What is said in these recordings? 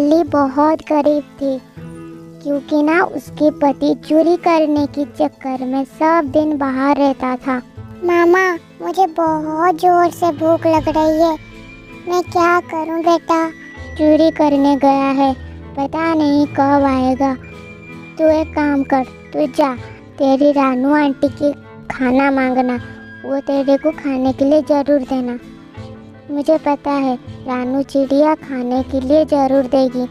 काली बहुत गरीब थी, क्योंकि ना उसके पति चोरी करने के चक्कर में सब दिन बाहर रहता था। मामा, मुझे बहुत जोर से भूख लग रही है, मैं क्या करूं बेटा? चोरी करने गया है, पता नहीं कब आएगा। तू एक काम कर, तू जा तेरी रानू आंटी की खाना मांगना, वो तेरे को खाने के लिए ज़रूर देना। मुझे पता है रानू चिड़िया खाने के लिए ज़रूर देगी।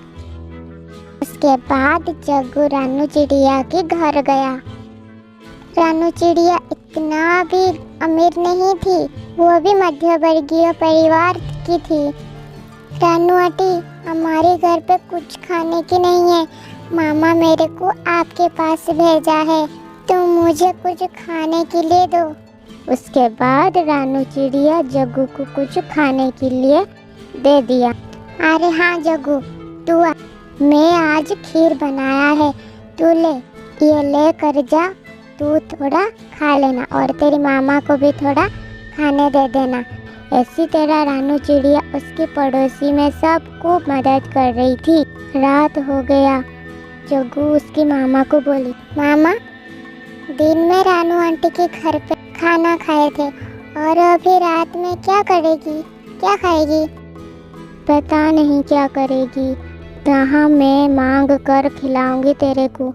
उसके बाद जग्गू रानू चिड़िया के घर गया। रानू चिड़िया इतना भी अमीर नहीं थी, वो भी मध्यवर्गीय परिवार की थी। रानू आंटी, हमारे घर पे कुछ खाने की नहीं है, मामा मेरे को आपके पास भेजा है, तुम मुझे कुछ खाने के लिए दो। उसके बाद रानू चिड़िया जग्गू को कुछ खाने के लिए दे दिया। अरे हाँ जग्गू, तू मैं आज खीर बनाया है, तू ले, ये ले कर जा, तू थोड़ा खा लेना और तेरी मामा को भी थोड़ा खाने दे देना। ऐसी तरह रानू चिड़िया उसके पड़ोसी में सबको मदद कर रही थी। रात हो गया। जग्गू उसकी मामा को बोली, मामा, दिन में रानू आंटी के घर पे खाना खाए थे और अभी रात में क्या करेगी, क्या खाएगी? पता नहीं क्या करेगी, कहाँ मैं मांग कर खिलाऊंगी तेरे को।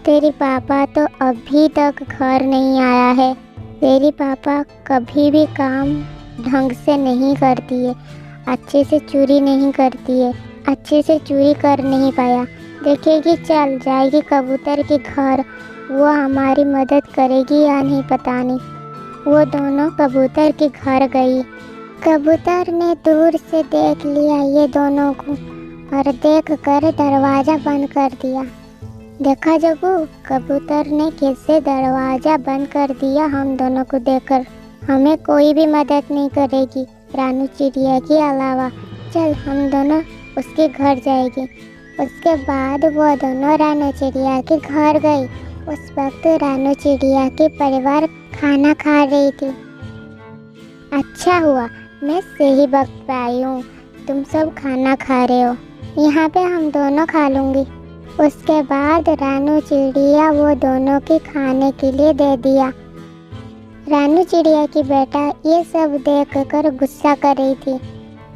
तेरी पापा तो अभी तक घर नहीं आया है, तेरी पापा कभी भी काम ढंग से नहीं करती है, अच्छे से चोरी नहीं करती है, अच्छे से चोरी कर नहीं पाया। देखेगी चल जाएगी कबूतर के घर, वो हमारी मदद करेगी या नहीं पता नहीं। वो दोनों कबूतर के घर गई। कबूतर ने दूर से देख लिया ये दोनों को और देख कर दरवाज़ा बंद कर दिया। देखा जग्गू, कबूतर ने कैसे दरवाज़ा बंद कर दिया हम दोनों को देखकर। हमें कोई भी मदद नहीं करेगी रानू चिड़िया के अलावा। चल हम दोनों उसके घर जाएंगे। उसके बाद वो दोनों रानू चिड़िया के घर गई। उस वक्त रानू चिड़िया के परिवार खाना खा रही थी। अच्छा हुआ मैं सही वक्त पे आई हूँ, तुम सब खाना खा रहे हो, यहाँ पे हम दोनों खा लूँगी। उसके बाद रानू चिड़िया वो दोनों के खाने के लिए दे दिया। रानू चिड़िया की बेटा ये सब देखकर गुस्सा कर रही थी।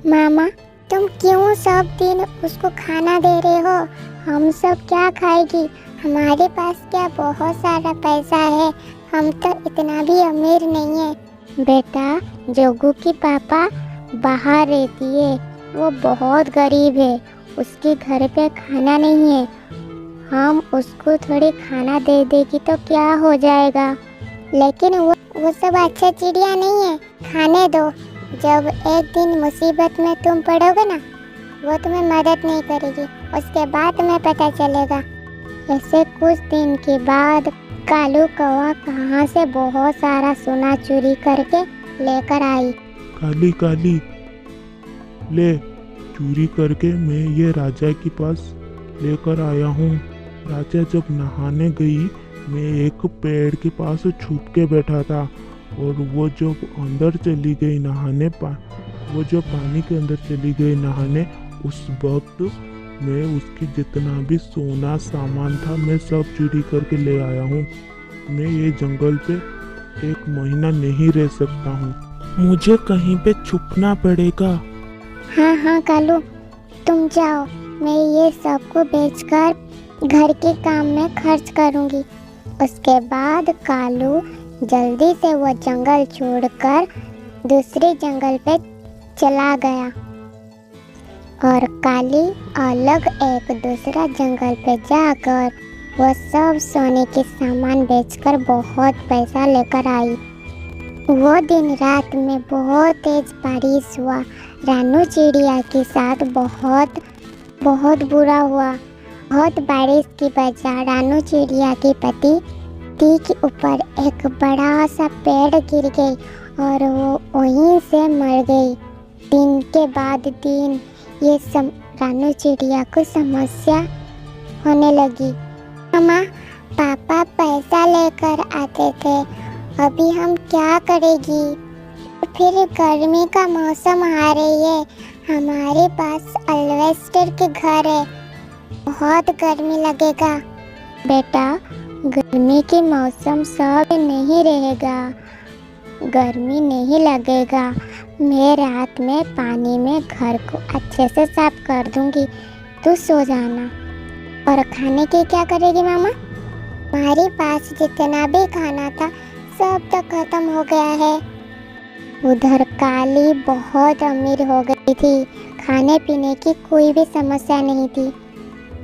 मामा, तुम क्यों सब दिन उसको खाना दे रहे हो? हम सब क्या खाएगी? हमारे पास क्या बहुत सारा पैसा है, हम तो इतना भी अमीर नहीं है। बेटा, जग्गू की पापा बाहर रहती है, वो बहुत गरीब है, उसके घर पे खाना नहीं है, हम उसको थोड़ी खाना दे देगी तो क्या हो जाएगा? लेकिन वो सब अच्छा चिड़िया नहीं है, खाने दो। जब एक दिन मुसीबत में तुम पड़ोगे ना, वो तुम्हें मदद नहीं करेगी, उसके बाद तुम्हें पता चलेगा। ऐसे कुछ दिन के बाद कालू कौवा कहाँ से बहुत सारा सोना चोरी करके लेकर आई। काली काली, ले, चोरी करके मैं ये राजा के पास लेकर आया हूँ। राजा जब नहाने गई, मैं एक पेड़ के पास छुप के बैठा था और वो जब अंदर चली गई नहाने, वो जब पानी के अंदर चली गई नहाने, उस वक्त मैं उसकी जितना भी सोना सामान था मैं सब चोरी करके ले आया हूँ। मैं ये जंगल पे 1 महीना नहीं रह सकता हूँ, मुझे कहीं पे छुपना पड़ेगा। हाँ हाँ कालू, तुम जाओ, मैं ये सबको बेचकर घर के काम में खर्च करूँगी। उसके बाद कालू जल्दी से वो जंगल छोड़कर दूसरे जंगल पे चला गया और काली अलग एक दूसरा जंगल पे जाकर वो सब सोने के सामान बेचकर बहुत पैसा लेकर आई। वो दिन रात में बहुत तेज बारिश हुआ। रानू चिड़िया के साथ बहुत बहुत बुरा हुआ। बहुत बारिश की वजह रानू चिड़िया के पति के ऊपर एक बड़ा सा पेड़ गिर गई और वो वहीं से मर गई। दिन के बाद दिन ये सब रानू चिड़िया को समस्या होने लगी। मामा, पापा पैसा लेकर आते थे, अभी हम क्या करेगी? फिर गर्मी का मौसम आ रही है, हमारे पास अल्वेस्टर के घर है, बहुत गर्मी लगेगा। बेटा, गर्मी के मौसम सब नहीं रहेगा, गर्मी नहीं लगेगा। मैं रात में पानी में घर को अच्छे से साफ कर दूंगी, तू सो जाना। और खाने की क्या करेगी मामा? हमारे पास जितना भी खाना था सब तो खत्म हो गया है। उधर काली बहुत अमीर हो गई थी, खाने पीने की कोई भी समस्या नहीं थी।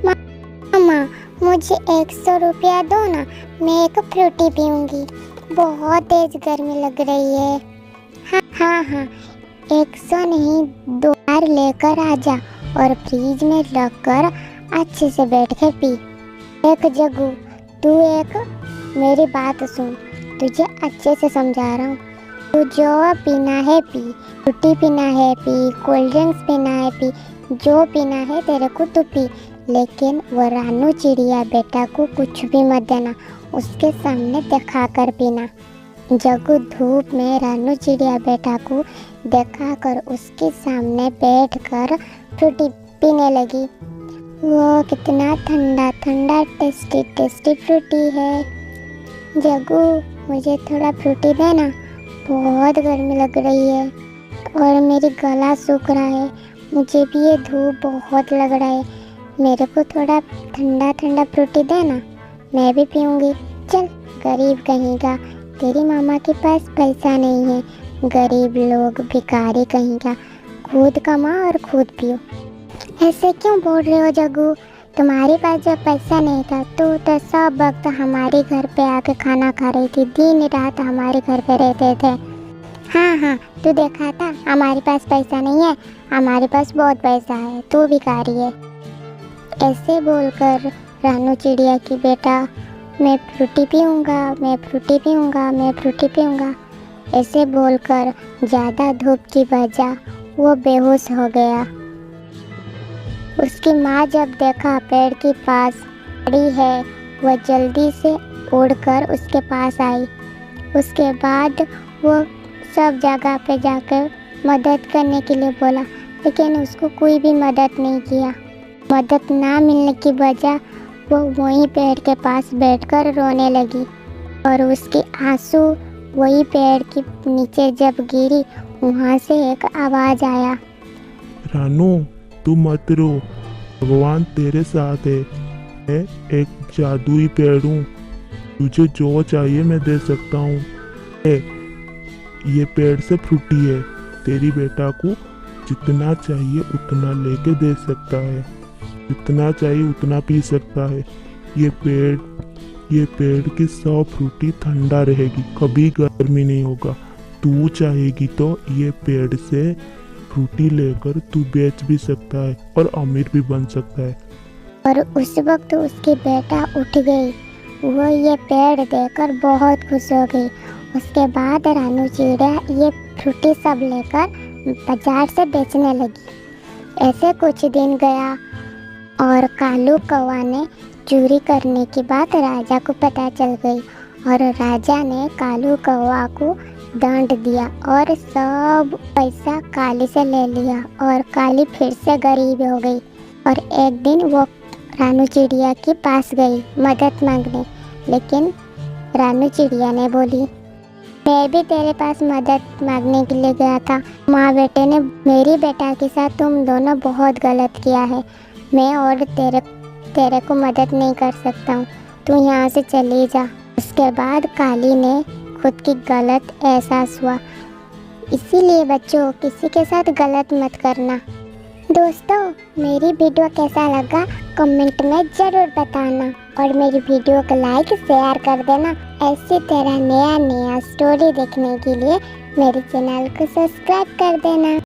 मामा, मुझे 100 रुपया दो ना, मैं एक फ्रूटी पीऊंगी, बहुत तेज गर्मी लग रही है। हाँ, 100 नहीं, 2 बार लेकर आ जा और फ्रिज में रखकर अच्छे से बैठ के पी। एक जग्गू, तू एक मेरी बात सुन, तुझे अच्छे से समझा रहा हूँ। तू जो पीना है पी, फ्रूटी पीना है पी, कोल्ड ड्रिंक्स पीना है पी, जो पीना है तेरे को तो पी, लेकिन वो रानू चिड़िया बेटा को कुछ भी मत देना, उसके सामने दिखाकर पीना। जग्गू धूप में रानू चिड़िया बेटा को दिखाकर उसके सामने बैठकर फ्रूटी पीने लगी। वो कितना ठंडा ठंडा टेस्टी टेस्टी फ्रूटी है। जग्गू, मुझे थोड़ा फ्रूटी देना, बहुत गर्मी लग रही है और मेरी गला सूख रहा है, मुझे भी ये धूप बहुत लग रहा है, मेरे को थोड़ा ठंडा ठंडा फ्रूटी देना, मैं भी पीऊँगी। चल गरीब कहीं का, तेरी मामा के पास पैसा नहीं है, गरीब लोग भिखारी कहीं का, खुद कमा और खुद पियो। ऐसे क्यों बोल रहे हो जग्गू? तुम्हारे पास जब पैसा नहीं था तो सब वक्त हमारे घर पे आके खाना खा रही थी, दिन रात हमारे घर पे रहते थे। हाँ, तू देखा था हमारे पास पैसा नहीं है, हमारे पास बहुत पैसा है, तू भिखारी है। ऐसे बोलकर रानू चिड़िया की बेटा मैं फ्रूटी पीऊँगा, मैं फ्रूटी पीऊँगा, मैं फ्रूटी पीऊँगा, ऐसे बोलकर ज़्यादा धूप की वजह वो बेहोश हो गया। उसकी माँ जब देखा पेड़ के पास खड़ी है, वह जल्दी से उड़कर उसके पास आई। उसके बाद वो सब जगह पे जाकर मदद करने के लिए बोला, लेकिन उसको कोई भी मदद नहीं किया। मदद ना मिलने की वजह वो वहीं पेड़ के पास बैठकर रोने लगी और उसके आंसू वही पेड़ के नीचे जब गिरी, वहाँ से एक आवाज़ आया, रानू तू मत रो, भगवान तेरे साथ है, मैं एक जादुई पेड़ हूँ, तुझे जो चाहिए मैं दे सकता हूँ। ये पेड़ से फ्रूटी है, तेरी बेटा को जितना चाहिए उतना लेके दे सकता है, जितना चाहिए उतना पी सकता है। ये पेड़ की 100 फ्रूटी ठंडा रहेगी, कभी गर्मी नहीं होगा। तू चाहेगी तो ये पेड़ से फ्रूटी लेकर तू बेच भी सकता है और अमीर भी बन सकता है। और उस वक्त उसकी बेटा उठ गई, वो ये पेड़ देखकर बहुत खुश हो गई। उसके बाद रानू चिड़िया ये फ्रूटी सब लेकर बाजार से बेचने लगी। ऐसे कुछ दिन गया और कालू कौवा ने चोरी करने की बात राजा को पता चल गई और राजा ने कालू कौवा को दंड दिया और सब पैसा काली से ले लिया और काली फिर से गरीब हो गई। और एक दिन वो रानू चिड़िया के पास गई मदद मांगने, लेकिन रानू चिड़िया ने बोली, मैं भी तेरे पास मदद मांगने के लिए गया था, माँ बेटे ने मेरी बेटा के साथ तुम दोनों बहुत गलत किया है, मैं और तेरे को मदद नहीं कर सकता हूँ, तू यहाँ से चली जा। उसके बाद काली ने खुद की गलत एहसास हुआ। इसीलिए बच्चों किसी के साथ गलत मत करना। दोस्तों, मेरी वीडियो कैसा लगा कमेंट में ज़रूर बताना और मेरी वीडियो को लाइक शेयर कर देना। ऐसी तरह नया स्टोरी देखने के लिए मेरे चैनल को सब्सक्राइब कर देना।